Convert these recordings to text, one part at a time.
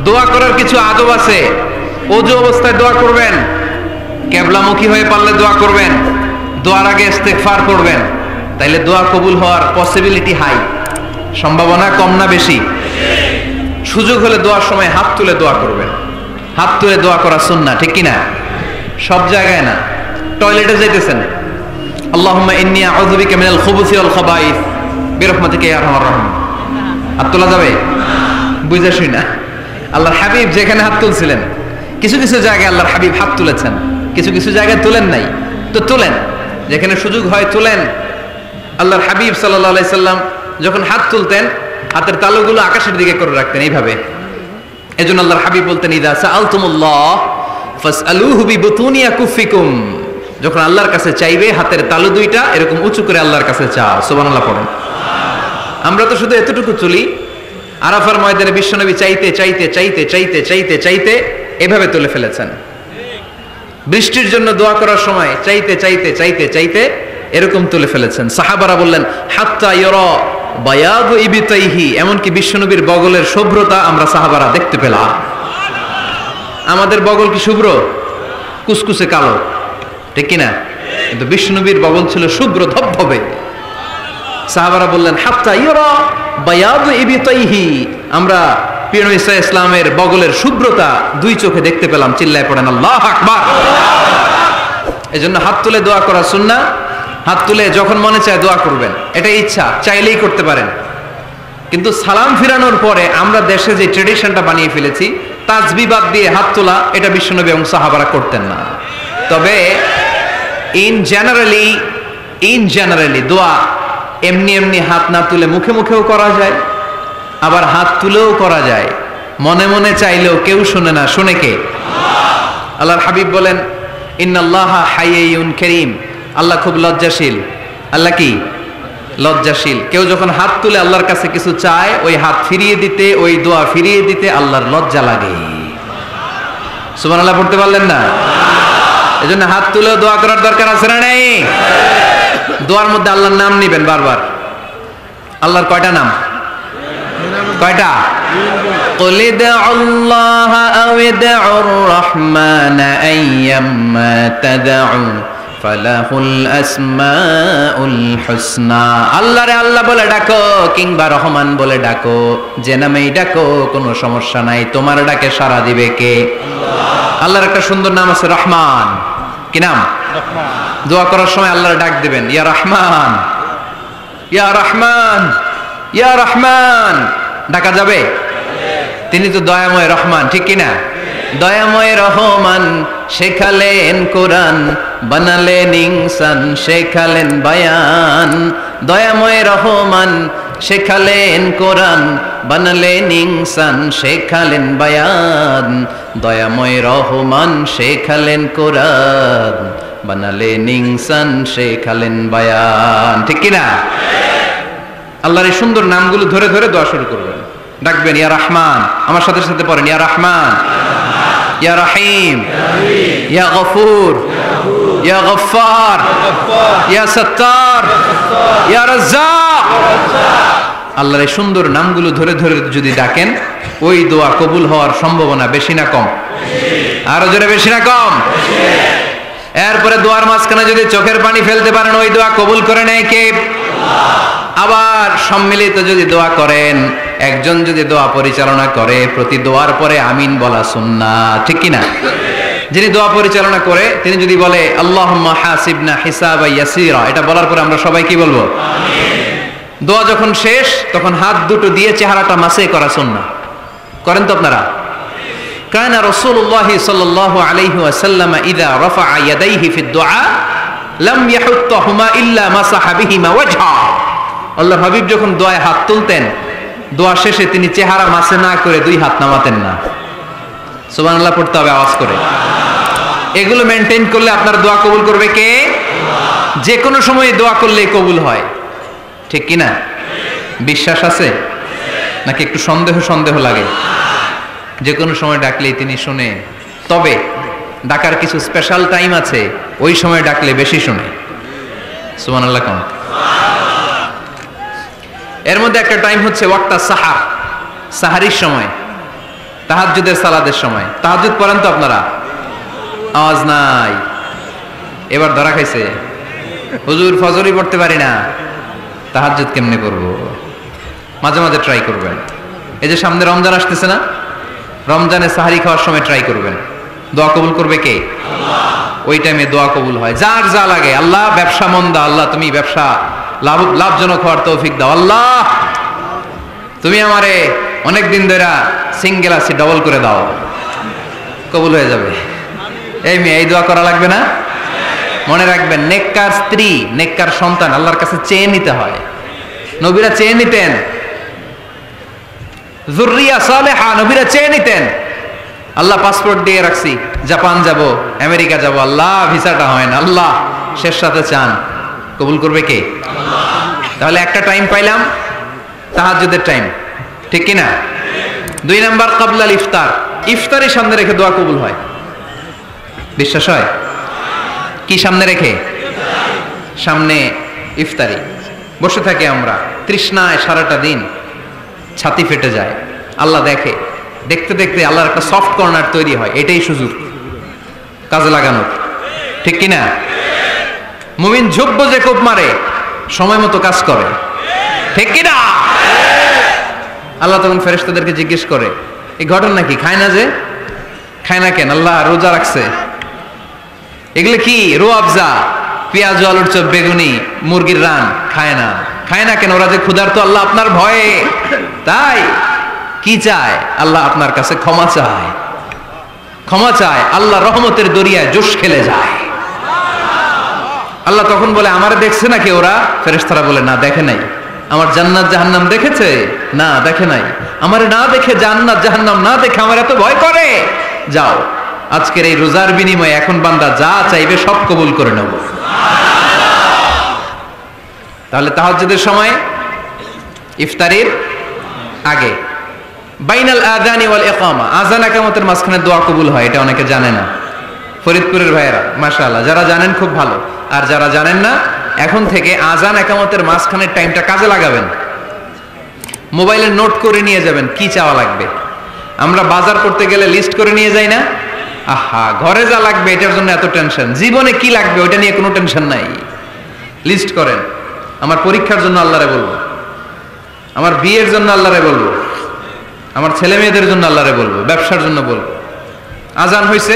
দোয়া করার কিছু আদব আছে। ওযু অবস্থায় দোয়া করবেন, কিবলামুখী হয়ে পারলে দোয়া করবেন, দোয়ার আগে ইস্তেগফার করবেন, তাইলে দোয়া কবুল হওয়ার পসিবিলিটি হাই, সম্ভাবনা কম না বেশি? সুযোগ হলে দোয়ার সময় হাত তুলে দোয়া করবেন। হাত তুলে দোয়া করা সুন্নাহ, ঠিক কিনা? সব জায়গায় না। টয়লেটে যাইতেছেন, আল্লাহুম্মা ইন্নী আউযু বিকা মিনাল খুবুসি ওয়াল খাবাইস বিরহমাতিকা ইয়া আরহামার রাহিম। হাত তোলা যাবে? বুঝা শুনা আল্লাহর হাবিব যেখানে হাত তুলছিলেন, কিছু কিছু জায়গায় আল্লাহর হাবিব হাত তুলেছেন, কিছু কিছু জায়গায় তুলেন নাই, তো তুলেন, যেখানে সুযোগ হয় তুলেন। আল্লাহর হাবিব সাল্লাল্লাহু আলাইহি সাল্লাম যখন হাত তুলতেন, হাতের তালুগুলো আকাশের দিকে করে রাখতেন এইভাবে। এজন্য আল্লাহর হাবিব বলতেন, ইযা সাআলতুমুল্লাহ ফাসআলুহু বিবুতুনি আকুফিকুম। যখন আল্লাহর কাছে চাইবে, হাতের তালু দুইটা এরকম উঁচু করে আল্লাহর কাছে চাও। সুবহানাল্লাহ পড়েন। আমরা তো শুধু এতটুকু তুলি। আরাফার ময়দানে বিশ্বনবী চাইতে চাইতে চাইতে চাইতে চাইতে চাইতে এভাবে তুলে ফেলেছেন। বৃষ্টির জন্য দোয়া করার সময় চাইতে চাইতে চাইতে চাইতে এরকম তুলে ফেলেছেন। সাহাবারা বললেন, হাত্তা ইয়ারা বায়াদু ইবতাইহি, এমনকি বিশ্বনবীর বগলের শুভ্রতা আমরা সাহাবারা দেখতে পেলাম। আমাদের বগল কি শুভ্র? কুসকুসে কালো, ঠিক কিনা? কিন্তু বিশ্বনবীর বগল ছিল শুভ্র ধবধবে। সাহাবারা বললেন, হাত্তা ইয়ারা বায়াদু ইবতাইহি, আমরা প্রিয় নবী সাল্লাল্লাহু আলাইহি ওয়াসাল্লামের বগলের শুভ্রতা দুই চোখে দেখতে পেলাম। চিল্লায় পড়েন আল্লাহু আকবার। এজন্য হাত তুলে দোয়া করা সুন্নাহ। হাত তুলে যখন মনে চায় দোয়া করবেন, এটা ইচ্ছা, চাইলেই করতে পারেন। কিন্তু সালাম ফিরানোর পরে আমরা দেশে যে ট্রেডিশনটা বানিয়ে ফেলেছি, তাসবিহ বাদ দিয়ে হাত তোলা, এটা বিশ্বনবী এবং সাহাবারা করতেন না। তবে ইন জেনারেলি দোয়া এমনি এমনি হাত না তুলে মুখে মুখেও করা যায়, আবার হাত তুলেও করা যায়। মনে মনে চাইলেও কেউ শুনে না, শুনে কে? আল্লাহর হাবিব বলেন, ইন্নাল্লাহা হাইয়্যুন কারীম, আল্লাহ খুব লজ্জাশীল। আল্লাহ কি? লজ্জাশীল। কেউ যখন হাত তুলে আল্লাহর কাছে কিছু চায়, ওই হাত ফিরিয়ে দিতে, ওই দোয়া ফিরিয়ে দিতে আল্লাহর লজ্জা লাগে। সুবহানাল্লাহ পড়তে পারলেন না? এজন্য হাত তুলেও দোয়া করার দরকার আছে না নেই? দোয়ার মধ্যে আল্লাহর নাম নিবেন বারবার। আল্লাহর কয়টা নাম? কয়টা? قل ادعوا الله أو ادعوا الرحمن أيما تدعوا فله الأسماء الحسنى। আল্লাহ রে আল্লাহ বলে ডাকো, কিংবা রহমান বলে ডাকো, যে নামেই ডাকো কোনো সমস্যা নাই, তোমার ডাকে সাড়া দিবে কে? আল্লাহ। আল্লাহর একটা সুন্দর নাম আছে রহমান। কি নাম? রহমান। দোয়া করার সময় আল্লাহর ডাক দিবেন, ইয়া রহমান, ইয়া রহমান, ইয়া রহমান। ডাকা যাবে? তিনি তো দয়াময় রহমান, ঠিক কিনা? দয়াময় রহমান শেখালেন কোরআন, বানালেন ইনসান, শেখালেন বায়ান। দয়াময় রহমান শেখালেন কোরআন, বানালেন ইনসান, শেখালেন বায়ান। দয়াময় রহমান শেখালেন কোরআন, বানালেন ইনসান, শেখালেন বায়ান, ঠিক কিনা? আল্লাহর এই সুন্দর নামগুলো ধরে ধরে দোয়া শুরু করবেন। ডাকবেন, ইয়া রহমান, আমার সাথে সাথে পড়েন, ইয়া রহমান, ইয়া রহিম, ইয়া গফুর, ইয়া গফফার, ইয়া সত্তার, ইয়া রাজ্জাক। আল্লাহর এই সুন্দর নামগুলো ধরে ধরে যদি ডাকেন, ওই দোয়া কবুল হওয়ার সম্ভাবনা বেশি না কম? আরো জোরে, বেশি না কম? এরপরে দোয়ার মাঝখানে যদি চোখের পানি ফেলতে পারেন, ওই দোয়া কবুল করে নেয় কে? আবার সম্মিলিত যদি দোয়া করেন, একজন যদি দোয়া পরিচালনা করে, প্রতি দোয়ার পরে আমিন বলা সুন্নাহ, ঠিক কিনা? যিনি দোয়া পরিচালনা করে তিনি যদি বলে আল্লাহুম্মা হাসিবনা হিসাবান ইয়াসীরা, এটা বলার পরে আমরা সবাই কি বলবো? আমিন। দোয়া যখন শেষ, তখন হাত দুটো দিয়ে চেহারাটা মাসে করা সুন্নাহ। করেন তো আপনারা? কানা রাসূলুল্লাহ সাল্লাল্লাহু আলাইহি ওয়াসাল্লাম ইযা রাফা'a ইয়াদাইহি ফিদ দুআ লাম ইয়াহুত্তাহুমা ইল্লা মাসাহা বিহিমা ওয়াজহা। আল্লাহর হাবিব যখন দোয়ায় হাত তুলতেন, দোয়া শেষে তিনি চেহারা মাসে না করে দুই হাত নামাতেন না। সুবহানাল্লাহ পড়তে হবে আওয়াজ করে। এগুলো মেনটেন করলে আপনার দোয়া কবুল করবে কে? যে কোনো সময় দোয়া করলে কবুল হয়, ঠিক কিনা? বিশ্বাস আছে নাকি একটু সন্দেহ সন্দেহ লাগে? যে কোনো সময় ডাকলেই তিনি শুনে। তবে ডাকার কিছু স্পেশাল টাইম আছে, ওই সময় ডাকলে বেশি শুনে। সুবহানাল্লাহ কোন? এর মধ্যে একটা টাইম হচ্ছে ওয়াক্তা সাহার, সাহারির সময়। তাহাজ্জুদের সালাতের সময়। তাহাজ্জুদ পড়েন তো আপনারা? আওয়াজ নাই, এবার ধরা খাইছে। হুজুর ফজরই পড়তে পারি না, তাহাজ্জুদ কেমনে করব? মাঝে মাঝে ট্রাই করবেন। এই যে সামনে রমজান আসতেছে না, রমজানে সাহারি খাওয়ার সময় ট্রাই করবেন। দোয়া কবুল করবে কে? আল্লাহ। ওই টাইমে দোয়া কবুল হয়। যার যা লাগে, আল্লাহ ব্যবসা মন্দা, আল্লাহ তুমি ব্যবসা লাভজনক হওয়ার তৌফিক দাও, আল্লাহ তুমি আমারে অনেক দিন ধরে সিঙ্গেল আছি, ডবল করে দাও, কবুল হয়ে যাবে। এই মেয়ে, এই দোয়া করা লাগবে না? মনে রাখবেন, নেককার স্ত্রী, নেককার সন্তান আল্লাহর কাছে চেয়ে নিতে হয়। নবীরা চেয়ে নিতেন, যুররিয়া সালেহা নবীরা চেয়ে নিতেন। আল্লাহ পাসপোর্ট দিয়ে রাখছি, জাপান যাব, আমেরিকা যাব, আল্লাহ ভিসাটা হয় না, আল্লাহ শেষ সাথে চান, কবুল করবে কে? আল্লাহ। তাহলে একটা টাইম পাইলাম, তাহাজ্জুদের টাইম, ঠিক কিনা? 2 নাম্বার ক্বাবলাল ইফতার, ইফতারি সামনে রেখে দোয়া কবুল হয়। বিশ্বাস হয়? কি সামনে রেখে? সামনে ইফতারি। বসে থাকি আমরা তৃষ্ণায় সারাটা দিন, ছাতি ফেটে যায়, আল্লাহ দেখে। দেখতে দেখতে আল্লাহর একটা সফট কর্নার তৈরি হয়। এটাই সুযোগ কাজে লাগানোর, ঠিক কিনা? মুমিন ঝুব্ব যে কোপ মারে, সময় মতো কাজ করে, ঠিক কিনা? আল্লাহ তখন ফেরেশতাদেরকে জিজ্ঞেস করে, এই ঘটনা কি? খায় না যে? খায় না কেন? আল্লাহ রোজা রাখছে। এগুলো কি? রোয়াবজা, পেঁয়াজ, আলুর চপ, বেগুনি, মুরগির রান খায় না। খায় না কেন? ওরা যে ক্ষুধার্ত, আল্লাহ আপনার ভয়ে। তাই কি চায়? আল্লাহ আপনার কাছে ক্ষমা চায়, ক্ষমা চায়। আল্লাহ রহমতের দরিয়ায় জোশ খেলে যায়। আল্লাহ তখন বলে, আমারে দেখছে নাকি ওরা? ফেরেশতারা বলে, না দেখে নাই। আমার জান্নাত জাহান্নাম দেখেছে? না দেখে নাই। আমারে না দেখে, জান্নাত জাহান্নাম না দেখে আমার এত ভয় করে। যাও, আজকের এই রোজার বিনিময়ে এখন বান্দা যা চাইবে সব কবুল করে নেব। তাহলে তাহাজ্জুদের সময়, ইফতারির আগে, বাইনাল আযানি ওয়াল ইকামা, আযান ইকামতের মাঝখানে দোয়া কবুল হয়। এটা অনেকে জানে না। ফরিদপুরের ভাইয়েরা মাশাআল্লাহ, যারা জানেন খুব ভালো, আর যারা জানেন না, এখন থেকে আযান ইকামতের মাঝখানের টাইমটা কাজে লাগাবেন। মোবাইলে নোট করে নিয়ে যাবেন কি চাওয়া লাগবে। আমরা বাজার করতে গেলে লিস্ট করে নিয়ে যাই না? আহা, ঘরে যা লাগবে এটার জন্য এত টেনশন, জীবনে কি লাগবে ওইটা নিয়ে কোনো টেনশন নাই। লিস্ট করেন। আমার পরীক্ষার জন্য আল্লাহরে বলবো, আমার বিয়ের জন্য আল্লাহরে বলবো, আমার ছেলে মেয়েদের জন্য আল্লাহরে বলবো, ব্যবসার জন্য বলবো। আজান হয়েছে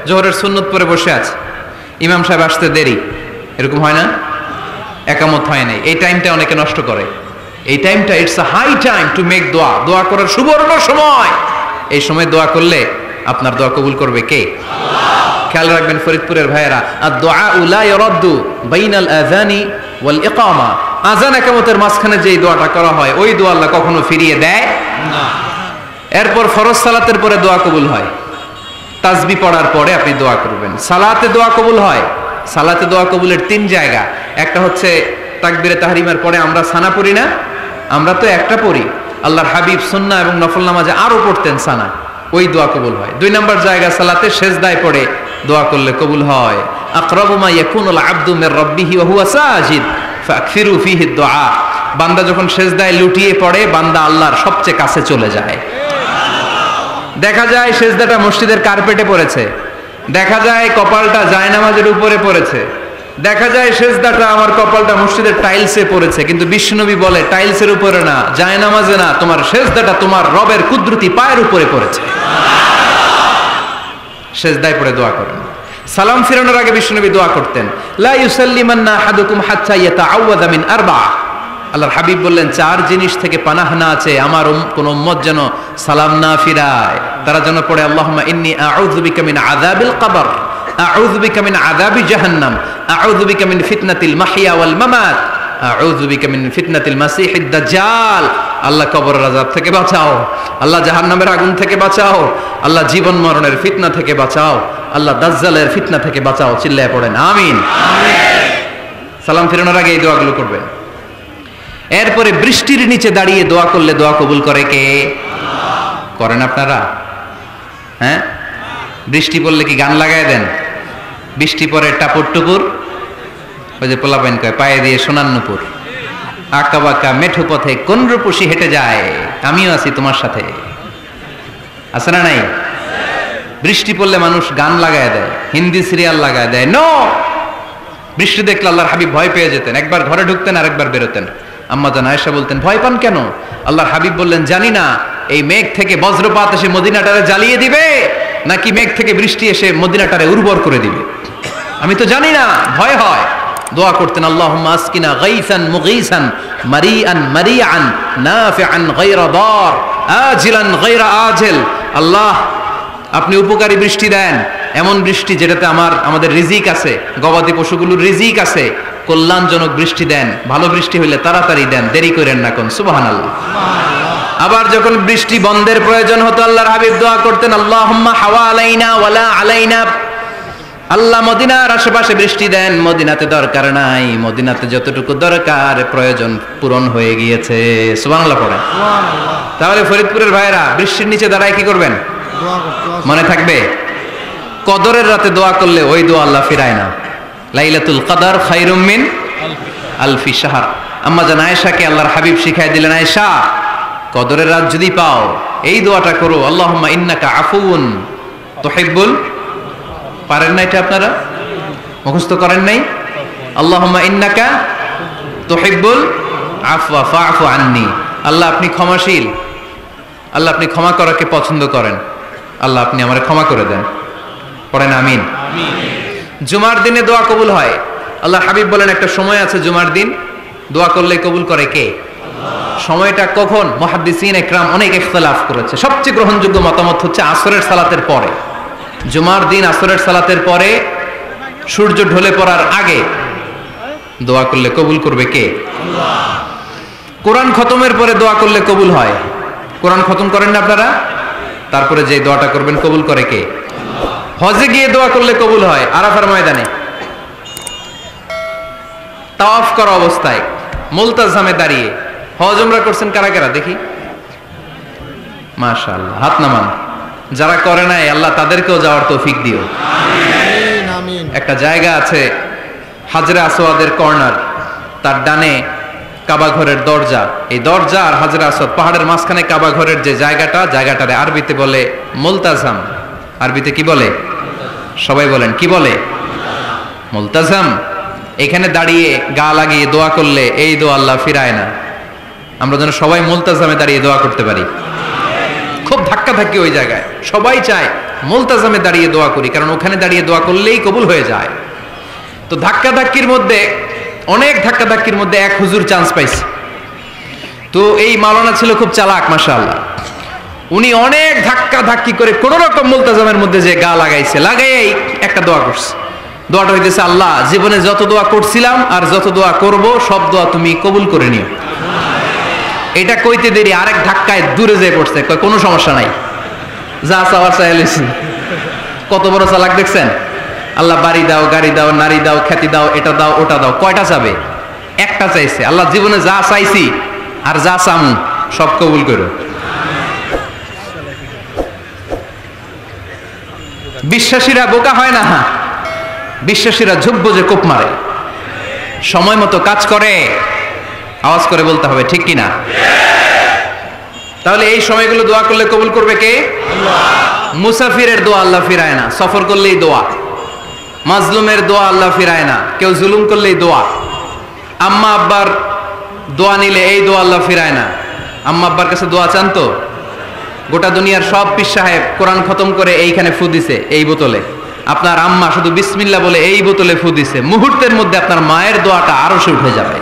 জোহরের সুন্নত পরে বসে আছে, ইমাম সাহেব আসতে দেরি, এরকম হয় না? একামত হয় নাই, এই টাইমটা অনেকে নষ্ট করে। এই টাইমটা it's a high time to make দোয়া, দোয়া করার সুবর্ণ সময়। এই সময় দোয়া করলে আপনার দোয়া কবুল করবে কে? আল্লাহ। খেয়াল রাখবেন ফরিদপুরের ভাইয়েরা, আদ-দুআ লা ইরাদ্দু বাইনাল আযানি ওয়াল ইকামা, আযান ইকামতের মাঝখানে যেই দোয়াটা করা হয় ওই দোয়া আল্লাহ কখনো ফিরিয়ে দেয় না। এরপর ফরজ সালাতের পরে দোয়া কবুল হয়। তাসবিহ পড়ার পরে আপনি দোয়া করবেন। সালাতে দোয়া কবুল হয়। সালাতে দোয়া কবুলের 3 জায়গা। একটা হচ্ছে তাকবীরে তাহরিমের পরে আমরা সানা পড়ি না, আমরা তো একটা পড়ি। আল্লাহর হাবিব সুন্নাহ এবং নফল নামাজে আরো পড়তেন সানা, ওই দোয়া কবুল হয়। 2 নম্বর জায়গা সালাতে সেজদায় পড়ে দোয়া করলে কবুল হয়। আকরাবু মা ইয়াকুনুল আবদু মির রাব্বিহি ওয়া হুয়া সাজিদ ফাকফিরু ফিহি দুআ, বান্দা যখন সেজদায় লুটিয়ে পড়ে বান্দা আল্লাহর সবচেয়ে কাছে চলে যায়। দেখা যায় সেজদাটা মসজিদের কার্পেটে পড়েছে, দেখা যায় কপালটা জায়নামাজের উপরে পড়েছে, দেখা যায় সেজদাটা আমার কপালটা মসজিদের টাইলসে পড়েছে, কিন্তু বিশ্বনবী বলে টাইলসের উপরে না, জায়নামাজে না, তোমার সেজদাটা তোমার রবের কুদরতি পায়ের উপরে পড়েছে। সেজদায় পড়ে দোয়া করেন। সালাম ফিরানোর আগে বিশ্বনবী দোয়া করতেন, লা ইউসাল্লিমান্না আহাদুকুম হাত্তা ইয়াতাআওয়াযা মিন আরবা। আল্লাহর হাবিব বললেন 4 জিনিস থেকে পানাহ না আছে আমার কোন উম্মত যেন সালাম না ফিরায়। তারা যেন পড়ে, আল্লাহুম্মা ইন্নী আউযু বিকা মিন আযাবিল কবর, আউযু বিকা মিন আযাবি জাহান্নাম, আউযু বিকা মিন ফিতনাতিল মাহইয়া ওয়াল মামাত, আউযু বিকা মিন ফিতনাতিল মাসিহিদ দাজ্জাল। আল্লাহ কবরের আযাব থেকে বাঁচাও, আল্লাহ জাহান্নামের আগুন থেকে বাঁচাও, আল্লাহ জীবন মরণের ফিতনা থেকে বাঁচাও, আল্লাহ দাজ্জালের ফিতনা থেকে বাঁচাও। চিল্লায়ে পড়েন আমিন। সালাম ফিরানোর আগে এই দোয়াগুলো করবেন। এরপরে বৃষ্টির নিচে দাঁড়িয়ে দোয়া করলে দোয়া কবুল করে কে? আল্লাহ। করেন আপনারা? হ্যাঁ, বৃষ্টি পড়লে কি গান লাগায় দেন? বৃষ্টি পরে টাপুর টুপুর, ওই যে পোলাপাইন কয় পায়ে দিয়ে সোনার নুপুর, আঁকা বাঁকা মেঠো পথে কোন রূপসী হেঁটে যায়, আমিও আছি তোমার সাথে। আছে না নাই? বৃষ্টি পড়লে মানুষ গান লাগায় দেয়, হিন্দি সিরিয়াল লাগায় দেয়। নো, বৃষ্টি দেখলে আল্লাহর হাবিব ভয় পেয়ে যেতেন, একবার ঘরে ঢুকতেন আর একবার বেরোতেন। আম্মা জান আয়েশা বলতেন, ভয় পান কেন? আল্লাহর হাবিব বললেন, জানি না এই মেঘ থেকে বজ্রপাত এসে মদিনাটারে জ্বালিয়ে দিবে নাকি মেঘ থেকে বৃষ্টি এসে মদিনাটারে উর্বর করে দিবে, আমি তো জানি না, ভয় হয়। দোয়া করতেন, আল্লাহুম্মা আসকিনা গাইসান মুগীসান মারিআন মারিআন নাফিআন গায়রা দার আজিলান গায়রা আজিল। আল্লাহ, আপনি উপকারী বৃষ্টি দেন, এমন বৃষ্টি যেটাতে আমাদের রিজিক আছে, গবাদি পশুগুলোর রিজিক আছে, কল্যাণজনক বৃষ্টি দেন, ভালো বৃষ্টি হইলে তাড়াতাড়ি দেন, দেরি করেন না কোন। সুবহানাল্লাহ। আবার যখন বৃষ্টি বন্ধের প্রয়োজন হতো আল্লাহর হাবিব দোয়া করতেন, আল্লাহুম্মা হাওয়া আলাইনা ওয়ালা আলাইনা। আল্লাহ মদিনার আশেপাশে বৃষ্টি দেন, মদিনাতে দরকার নাই, মদিনাতে যতটুকু দরকার প্রয়োজন পূরণ হয়ে গিয়েছে। সুবহানাল্লাহ পড়েন। তাহলে ফরিদপুরের ভাইরা বৃষ্টির নিচে দাঁড়ায় কি করবেন? মনে থাকবে, কদরের রাতে দোয়া করলে ওই দোয়া আল্লাহ ফিরায় না। লাইলাতুল কদর খায়রুম মিন আলফি শাহর। আম্মা জান আয়েশাকে আল্লাহর হাবিব শিখাই দিলেন, আয়েশা, কদরের রাত যদি পাও এই দোয়াটা করো, আল্লাহুম্মা ইন্নাকা আফুউন তুহিব্বুল। পারেন না এটা? আপনারা মুখস্থ করেন নাই? আল্লাহুম্মা ইন্নাকা তুহিব্বুল আফওয়া ফাআফু আন্নি। আল্লাহ আপনি ক্ষমাশীল, আল্লাহ আপনি ক্ষমা করাকে পছন্দ করেন, আল্লাহ আপনি আমারে ক্ষমা করে দেন। পড়েন আমিন। জুমার দিনে দোয়া কবুল হয়। আল্লাহ হাবিব বলেন, একটা সময় আছে জুমার দিন দোয়া করলে কবুল করে কে? সময়টা কখন? মুহাদ্দিসিন ইকরাম অনেক ইখতিলাফ করেছে। সবচেয়ে গ্রহণযোগ্য মতামত হচ্ছে আসরের সালাতের পরে। জুমার দিন আসরের সালাতের পরে সূর্য ঢলে পড়ার আগে দোয়া করলে কবুল করবে কে? কোরআন খতমের পরে দোয়া করলে কবুল হয়। কোরআন খতম করেন না আপনারা? তারপরে যে দোয়াটা করবেন কবুল করে কে? হজে গিয়ে দোয়া করলে কবুল হয়। আরাফার ময়দানে তাওয়াফ করা অবস্থায় মুলতাজামে দাঁড়িয়ে। হজ উমরা করছেন কারা কারা দেখি? মাশাআল্লাহ, হাত নামান। যারা করে নাই আল্লাহ তাদেরকেও যাওয়ার তৌফিক দিও। একটা জায়গা আছে হাজরে আসওয়াদের কর্নার, তার ডানে কাবা ঘরের দরজা। এই দরজা আর হাজরে আসওয়াদ, পাহাড়ের মাঝখানে কাবা ঘরের যে জায়গাটারে আরবিতে বলে মুলতাজাম। আরবিতে কি বলে? সবাই বলেন, কি বলে? মুলতাজাম। এখানে দাঁড়িয়ে গা লাগিয়ে দোয়া করলে এই দোয়া আল্লাহ ফিরায় না। আমরা যেন সবাই মুলতাজামে দাঁড়িয়ে দোয়া করতে পারি। খুব ধাক্কা ধাক্কি ওই জায়গায়, সবাই চায় মুলতাজামে দাঁড়িয়ে দোয়া করি, কারণ ওখানে দাঁড়িয়ে দোয়া করলেই কবুল হয়ে যায়। তো ধাক্কা ধাক্কির মধ্যে, অনেক ধাক্কা ধাক্কির মধ্যে এক হুজুর চান্স পাইছে। তো এই মাওলানা ছিল খুব চালাক, মাশাআল্লাহ। উনি অনেক ধাক্কা ধাক্কি করে কোন রকম মুলতাজামের মধ্যে যে গা লাগাইছে, লাগাইয়াই একটা দোয়া করছে। দোয়াটা হইতেছে, আল্লাহ জীবনে যত দোয়া করছিলাম আর যত দোয়া করব সব দোয়া তুমি কবুল করে নিও। এটা কইতে দেরি আরেক ধাক্কায় দূরে যেয়ে পড়ছে, কয় কোনো সমস্যা নাই, যা চাওয়ার চাই লইছি। কত বড় চালাক দেখছেন? আল্লাহ বাড়ি দাও, গাড়ি দাও, নারী দাও, খ্যাতি দাও, এটা দাও, ওটা দাও। কয়টা চাবে? একটা চাইছে। আল্লাহ জীবনে যা চাইছি আর যা চামু সব কবুল করো। বিশ্বাসীরা বোকা হয় না, বিশ্বাসীরা ঝুঁকবো যে কোপ মারে, সময় মতো কাজ করে। আওয়াজ করে বলতে হবে, ঠিক কিনা? তাহলে এই সময়গুলো দোয়া করলে কবুল করবে কে? মুসাফিরের দোয়া আল্লাহ ফিরায় না, সফর করলেই দোয়া। মাজলুমের দোয়া আল্লাহ ফিরায় না, কেউ জুলুম করলেই দোয়া। আম্মা আব্বার দোয়া নিলে এই দোয়া আল্লাহ ফিরায় না। আম্মা আব্বার কাছে দোয়া চান তো? গোটা দুনিয়ার সব পীর সাহেব কোরআন খতম করে এইখানে ফু দিছে এই বোতলে, আপনার আম্মা শুধু বিসমিল্লাহ বলে এই বোতলে ফু দিছে, মুহূর্তের মধ্যে আপনার মায়ের দোয়াটা আরশে উঠে যাবে।